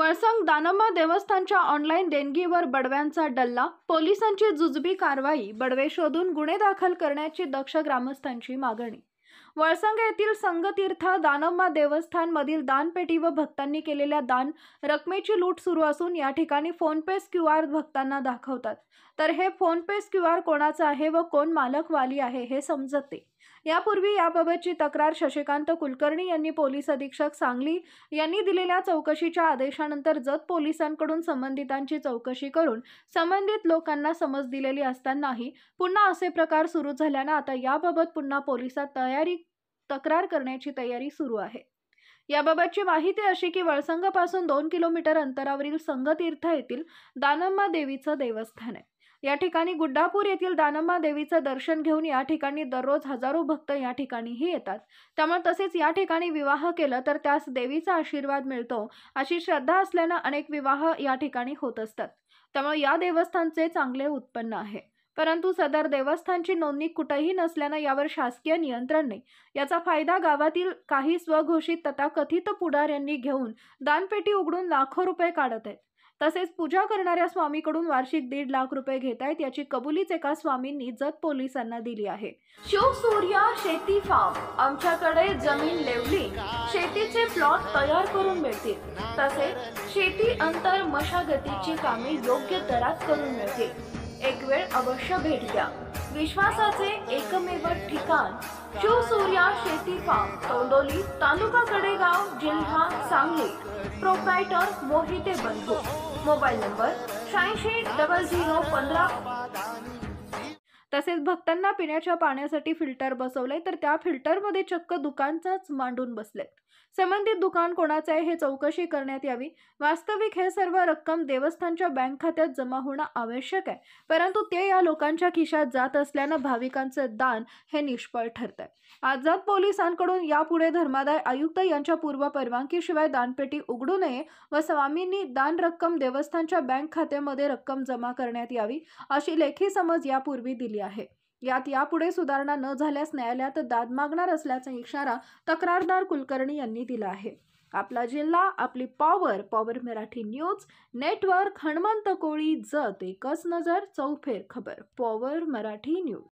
वळसंग दानम्मा देवस्थानच्या ऑनलाईन देणगीवर बडव्यांचा डल्ला, पोलिसांची जुजबी कारवाई, बडवे शोधून गुन्हे दाखल करण्याची दक्ष ग्रामस्थांची मागणी। वळसंग येथील संगतीर्थ दानम्मा देवस्थान मधील दानपेटी व भक्तांनी केलेल्या दान रकमेची लूट सुरू असून या ठिकाणी फोनपे क्यूआर भक्तांना दाखवतात, तर हे फोनपे क्यूआर कोणाचा आहे व कोण मालक वाली आहे हे समजत नाही। यापूर्वी याबाबतची तक्रार शशिकांत कुलकर्णी यांनी पोलीस अधीक्षक सांगली यांनी दिलेल्या चौकशीच्या आदेशानंतर जत पोलिसांकडून संबंधितांची चौकशी करून संबंधित लोकांना समज दिलेली असतानाही पुन्हा असे प्रकार सुरू झाल्याने आता याबाबत पुन्हा पोलिसात तक्रार करण्याची तयारी सुरू आहे। याबाबतची माहिती अशी की वळसंगपासून 2 किलोमीटर अंतरावरील संगतीर्थ येथील दानम्मा देवीचं देवस्थान आहे। या ठिकाणी गुड्डापूर येथील दानम्मा देवीचं दर्शन घेऊन या ठिकाणी दररोज हजारो भक्त या ठिकाणीही येतात। त्यामुळे तसेच या ठिकाणी विवाह केला तर त्यास देवीचा आशीर्वाद मिळतो अशी श्रद्धा असल्याने अनेक विवाह या ठिकाणी होत असतात। त्यामुळे या देवस्थानचे चांगले उत्पन्न आहे, परंतु सदर देवस्थानची नोंदणी कुठेही नसल्याने यावर शासकीय नियंत्रण नाही। याचा फायदा गावातील काही स्वघोषित तथाकथित पुढाऱ्यांनी घेऊन दानपेटी उघडून लाखो रुपये काढत आहेत। तसेच पूजा करणाऱ्या स्वामीकडून वार्षिक 1.5 लाख रुपये घेत आहेत। याची कबुलीच एका स्वामींनी जत पोलिसांना दिली आहे। शिवसूर्या शेती फार्म, आमच्याकडे जमीन लेवली, शेतीचे प्लॉट तयार करून मिळतील, तसेच शेती अंतर मशागतीची कामे योग्य दरात करून मिळतील। एक वेळ अवश्य भेट द्या। विश्वासाचे एकमेव ठिकाण शिवसूर्या शेती फार्म, तोंडोली, तालुका कडेगाव, जिल्हा सांगली। प्रोप्रायटर मोहिते बंधू। Mobile number 860015। तसेच भक्तांना पिण्याच्या पाण्यासाठी फिल्टर बसवले तर त्या फिल्टरमध्ये चक्क दुकानचाच मांडून बसलेत। संबंधित दुकान कोणाचे आहे हे चौकशी करण्यात यावी। वास्तविक हे सर्व रक्कम देवस्थानच्या बँक खात्यात जमा होणं आवश्यक आहे, परंतु ते या लोकांच्या खिशात जात असल्याने भाविकांचे दान हे निष्फळ ठरत आहे। आज जत पोलिसांकडून यापुढे धर्मादाय आयुक्त यांच्या पूर्व परवानगीशिवाय दानपेटी उघडू नये व स्वामींनी दान रक्कम देवस्थानच्या बँक खात्यामध्ये रक्कम जमा करण्यात यावी अशी लेखी समज यापूर्वी दिली आहे। यात यापुढे सुधारणा न झाल्यास न्यायालयात दाद मागणार असल्याचा इशारा तक्रारदार कुलकर्णी यांनी दिला आहे। आपला जिल्हा, आपली power Marathi news network, Hanumant Koli, Jath, एकच नजर, चौफेर खबर, पॉवर मराठी न्यूज।